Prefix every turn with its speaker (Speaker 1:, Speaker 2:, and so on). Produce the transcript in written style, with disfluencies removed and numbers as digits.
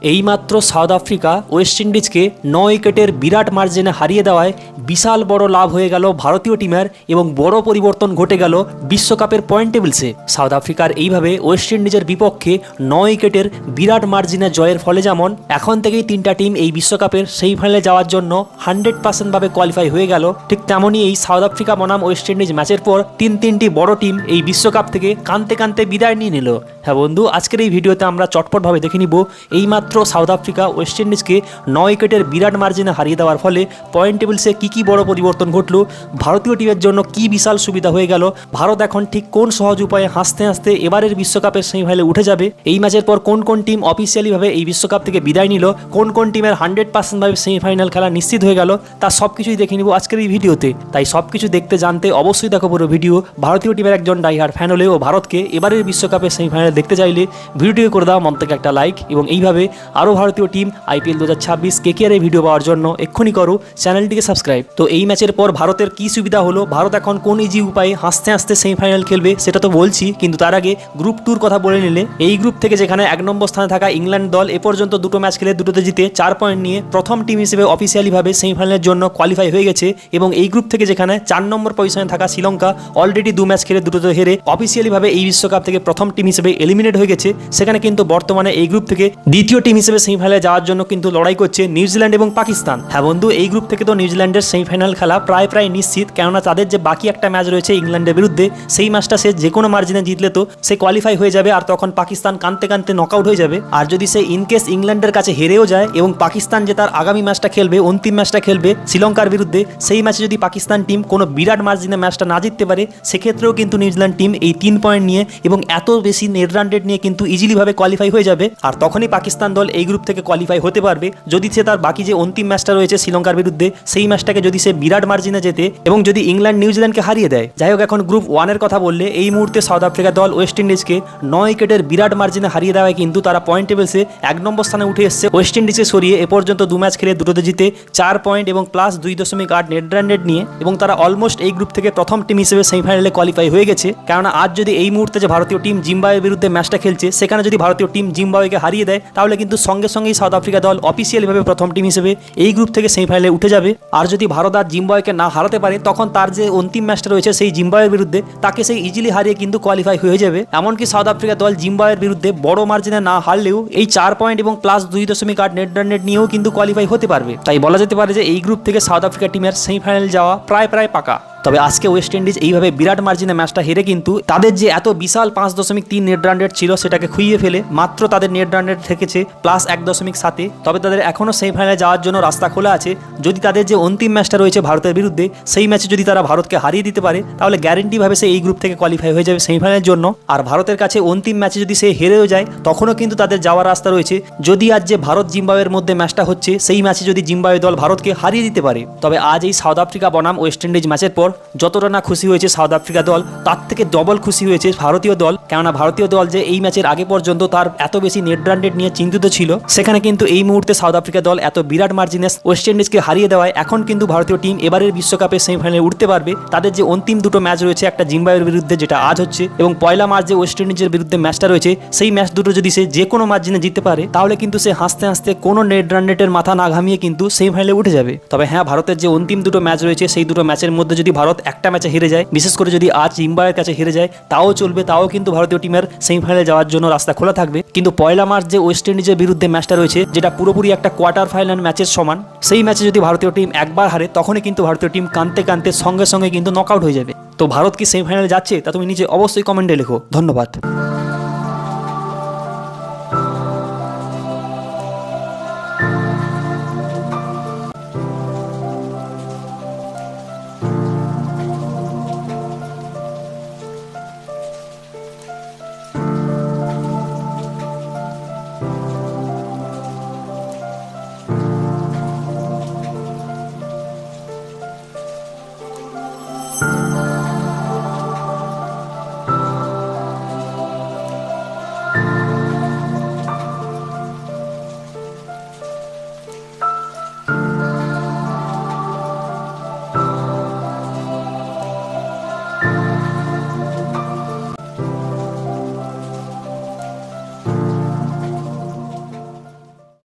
Speaker 1: এইমাত্র south Africa West ইন্ডিজকে 9 উইকেটের বিরাট মার্জিনে হারিয়ে দেওয়ায় বিশাল বড় লাভ হয়ে গেল ভারতীয় টিমের এবং বড় পরিবর্তন ঘটে গেল বিশ্বকাপের পয়েন্ট টেবিলসে। সাউথ আফ্রিকার এইভাবে ওয়েস্ট ইন্ডিজের বিপক্ষে 9 উইকেটের বিরাট মার্জিনে জয়ের ফলে যেমন এখন থেকেই তিনটা টিম এই বিশ্বকাপের সেমিফাইনালে যাওয়ার জন্য 100% ভাবে কোয়ালিফাই হয়ে গেল, ঠিক তেমনই এই সাউথ আফ্রিকা বনাম ওয়েস্ট ইন্ডিজ ম্যাচের পর তিনটি বড় টিম এই বিশ্বকাপ থেকে কাঁদতে কাঁদতে বিদায় নিয়ে নিল। হ্যাঁ বন্ধু, আজকের এই ভিডিওতে আমরা চটপটভাবে দেখে নিব এইমাত্র সাউথ আফ্রিকা ওয়েস্ট ইন্ডিজকে 9 উইকেটের বিরাট মার্জিনে হারিয়ে দেওয়ার ফলে পয়েন্ট টেবিলসে কী বড় পরিবর্তন ঘটলো, ভারতীয় টিমের জন্য কি বিশাল সুবিধা হয়ে গেল, ভারত এখন ঠিক কোন সহজ উপায়ে হাসতে হাসতে এবারের বিশ্বকাপের সেমিফাইনালে উঠে যাবে, এই ম্যাচের পর কোন কোন টিম অফিসিয়ালিভাবে এই বিশ্বকাপ থেকে বিদায় নিল, কোন টিমের 100% ভাবে সেমিফাইনাল খেলা নিশ্চিত হয়ে গেল, তা সব কিছুই দেখে নিব আজকের এই ভিডিওতে। তাই সব কিছু দেখতে জানতে অবশ্যই দেখো পুরো ভিডিও। ভারতীয় টিমের একজন ডাইহার্ড ফ্যান হলে ও ভারতকে এবারের বিশ্বকাপের সেমিফাইনালে দেখতে চাইলে ভিডিওটিকে করে দাও মন্তব্যে একটা লাইক, এবং এইভাবে আরও ভারতীয় টিম IPL 2026 KKR এই ভিডিও পাওয়ার জন্য এক্ষুনি করো চ্যানেলটিকে সাবস্ক্রাইব। তো এই ম্যাচের পর ভারতের কি সুবিধা হলো, ভারত এখন কোন ইজি উপায়ে হাসতে হাসতে সেমিফাইনাল খেলবে সেটা তো বলছি, কিন্তু তার আগে গ্রুপ 2 কথা বলে নিলে এই গ্রুপ থেকে যেখানে 1 নম্বর স্থানে থাকা ইংল্যান্ড দল এ পর্যন্ত 2টো ম্যাচ খেলে 2টোতে জিতে 4 পয়েন্ট নিয়ে প্রথম টিম হিসেবে অফিসিয়ালিভাবে সেমিফাইনালের জন্য কোয়ালিফাই হয়ে গেছে, এবং এই গ্রুপ থেকে যেখানে 4 নম্বর পজিশনে থাকা শ্রীলঙ্কা অলরেডি 2 ম্যাচ খেলে 2টোতে হেরে অফিসিয়ালিভাবে এই বিশ্বকাপ থেকে প্রথম টিম হিসেবে এলিমিনেট হয়ে গেছে, সেখানে কিন্তু বর্তমানে এই গ্রুপ থেকে দ্বিতীয় টিম হিসেবে সেমিফাইনালে যাওয়ার জন্য কিন্তু লড়াই করছে নিউজিল্যান্ড এবং পাকিস্তান। হ্যাঁ বন্ধু, এই গ্রুপ থেকে তো নিউজিল্যান্ডের সেমিফাইনাল খেলা প্রায় নিশ্চিত, কেননা তাদের যে বাকি একটা ম্যাচ রয়েছে ইংল্যান্ডের বিরুদ্ধে, সেই ম্যাচটা সে যে কোনো মার্জিনে জিতলে তো সে কোয়ালিফাই হয়ে যাবে, আর তখন পাকিস্তান কাঁদতে কাঁদতে নকআউট হয়ে যাবে। আর যদি সে ইনকেস ইংল্যান্ডের কাছে হেরেও যায় এবং পাকিস্তান যে তার আগামী ম্যাচটা খেলবে, অন্তিম ম্যাচটা খেলবে শ্রীলঙ্কার বিরুদ্ধে, সেই ম্যাচে যদি পাকিস্তান টিম কোনো বিরাট মার্জিনে ম্যাচটা না জিততে পারে, সেক্ষেত্রেও কিন্তু নিউজিল্যান্ড টিম এই 3 পয়েন্ট নিয়ে এবং এত বেশি নেট রান রেট নিয়ে কিন্তু ইজিলিভাবে কোয়ালিফাই হয়ে যাবে, আর তখনই পাকিস্তান দল এই গ্রুপ থেকে কোয়ালিফাই হতে পারবে যদি সে তার বাকি যে অন্তিম ম্যাচটা রয়েছে শ্রীলঙ্কার বিরুদ্ধে, সেই ম্যাচটাকে যদি সে বিরাট মার্জিনে জেতে এবং যদি ইংল্যান্ড নিউজিল্যান্ডকে হারিয়ে দেয়। যাই হোক, এখন গ্রুপ 1 এর কথা বললে এই মুহূর্তে সাউথ আফ্রিকা দল ওয়েস্ট ইন্ডিজকে 9 উইকেটের বিরাট মার্জিনে হারিয়ে দেওয়ায় কিন্তু তারা পয়েন্ট টেবিলসে 1 নম্বর স্থানে উঠে এসেছে। ওয়েস্ট ইন্ডিজকে সরিয়ে এ পর্যন্ত 2 ম্যাচ খেলে 2টোতে জিতে 4 পয়েন্ট এবং প্লাস 2.8 নেট রান রেট নিয়ে, এবং তারা অলমোস্ট এই গ্রুপ থেকে প্রথম টিম হিসেবে সেমিফাইনালে কোয়ালিফাই হয়ে গেছে। কেননা আজ যদি এই মুহূর্তে যে ভারতীয় টিম জিম্বাবুয়ের বিরুদ্ধে ম্যাচটা খেলছে, সেখানে যদি ভারতীয় টিম জিম্বাবুয়েকে হারিয়ে দেয়, তাহলে কিন্তু সঙ্গে সঙ্গেই সাউথ আফ্রিকা দল অফিসিয়ালিভাবে প্রথম টিম হিসেবে এই গ্রুপ থেকে সেমিফাইনালে উঠে যাবে। আর যদি ভারত আর জিম্বাবুয়েকে না হারাতে পারে, তখন তার যে অন্তিম ম্যাচটা রয়েছে সেই জিম্বাবুয়ের বিরুদ্ধে, তাকে সেই ইজিলি হারিয়ে কিন্তু কোয়ালিফাই হয়ে যাবে। এমনকি সাউথ আফ্রিকা দল জিম্বাবুয়ের বিরুদ্ধে বড় মার্জিনে না হারলেও এই 4 পয়েন্ট এবং প্লাস 2.8 নেট রান রেট নিয়েও কিন্তু কোয়ালিফাই হতে পারবে। তাই বলা যেতে পারে যে এই গ্রুপ থেকে সাউথ আফ্রিকা টিমের সেমিফাইনাল যাওয়া প্রায় পাকা। তবে আজকে ওয়েস্ট ইন্ডিজ এইভাবে বিরাট মার্জিনে ম্যাচটা হেরে কিন্তু তাদের যে এত বিশাল 5.3 নেট রান রেট ছিল সেটাকে খুইয়ে ফেলে মাত্র তাদের নেট রান রেট থেকেছে প্লাস 1.7। তবে তাদের এখনও সেমিফাইনালে যাওয়ার জন্য রাস্তা খোলা আছে। যদি তাদের যে অন্তিম ম্যাচটা রয়েছে ভারতের বিরুদ্ধে, সেই ম্যাচে যদি তারা ভারতকে হারিয়ে দিতে পারে, তাহলে গ্যারেন্টিভাবে সে এই গ্রুপ থেকে কোয়ালিফাই হয়ে যাবে সেমিফাইনালের জন্য। আর ভারতের কাছে অন্তিম ম্যাচে যদি সে হেরেও যায়, তখনও কিন্তু তাদের যাওয়ার রাস্তা রয়েছে, যদি আজ যে ভারত জিম্বাবুয়ের মধ্যে ম্যাচটা হচ্ছে সেই ম্যাচে যদি জিম্বাবুয়ে দল ভারতকে হারিয়ে দিতে পারে। তবে আজ এই সাউথ আফ্রিকা বনাম ওয়েস্ট ইন্ডিজ ম্যাচের পর যতটা না খুশি হয়েছে সাউথ আফ্রিকা দল, তার থেকে ডবল খুশি হয়েছে ভারতীয় দল। কেননা ভারতীয় দল যে এই ম্যাচের আগে পর্যন্ত তার এত বেশি নেট রান রেট নিয়ে চিন্তিত ছিল, সেখানে কিন্তু এই মুহূর্তে সাউথ আফ্রিকা দল এত বিরাট মার্জিনে ওয়েস্ট ইন্ডিজকে হারিয়ে দেওয়ায় এখন কিন্তু ভারতীয় টিম এবারের বিশ্বকাপের সেমিফাইনালে উঠতে পারবে। তাদের যে অন্তিম 2টো ম্যাচ রয়েছে, একটা জিম্বাবুয়ের বিরুদ্ধে যেটা আজ হচ্ছে, এবং পয়লা মার্চ যে ওয়েস্ট ইন্ডিজের বিরুদ্ধে ম্যাচটা রয়েছে, সেই ম্যাচ দুটো যদি সে যে কোনো মার্জিনে জিততে পারে, তাহলে কিন্তু সে হাসতে হাসতে কোনো নেট রান রেটের মাথা না ঘামিয়ে কিন্তু সেমিফাইনালে উঠে যাবে। তবে হ্যাঁ, ভারতের যে অন্তিম 2টো ম্যাচ রয়েছে, সেই 2টো ম্যাচের মধ্যে যদি ভারত একটা ম্যাচে হেরে যায়, বিশেষ করে যদি আজ জিম্বাবুয়ের কাছে হেরে যায়, তাও চলবে, তাও কিন্তু ভারতীয় টিমের সেমিফাইনালে যাওয়ার জন্য রাস্তা খোলা থাকবে। কিন্তু পয়লা মার্চ যে ওয়েস্ট ইন্ডিজের বিরুদ্ধে ম্যাচটা রয়েছে, যেটা পুরোপুরি একটা কোয়ার্টার ফাইনাল ম্যাচের সমান, সেই ম্যাচে যদি ভারতীয় টিম একবার হারে, তখনই কিন্তু ভারতীয় টিম কাঁদতে কাঁদতে সঙ্গে সঙ্গে কিন্তু নকআউট হয়ে যাবে। তো ভারত কি সেমিফাইনালে যাচ্ছে তা তুমি নিচে অবশ্যই কমেন্টে লেখো। ধন্যবাদ।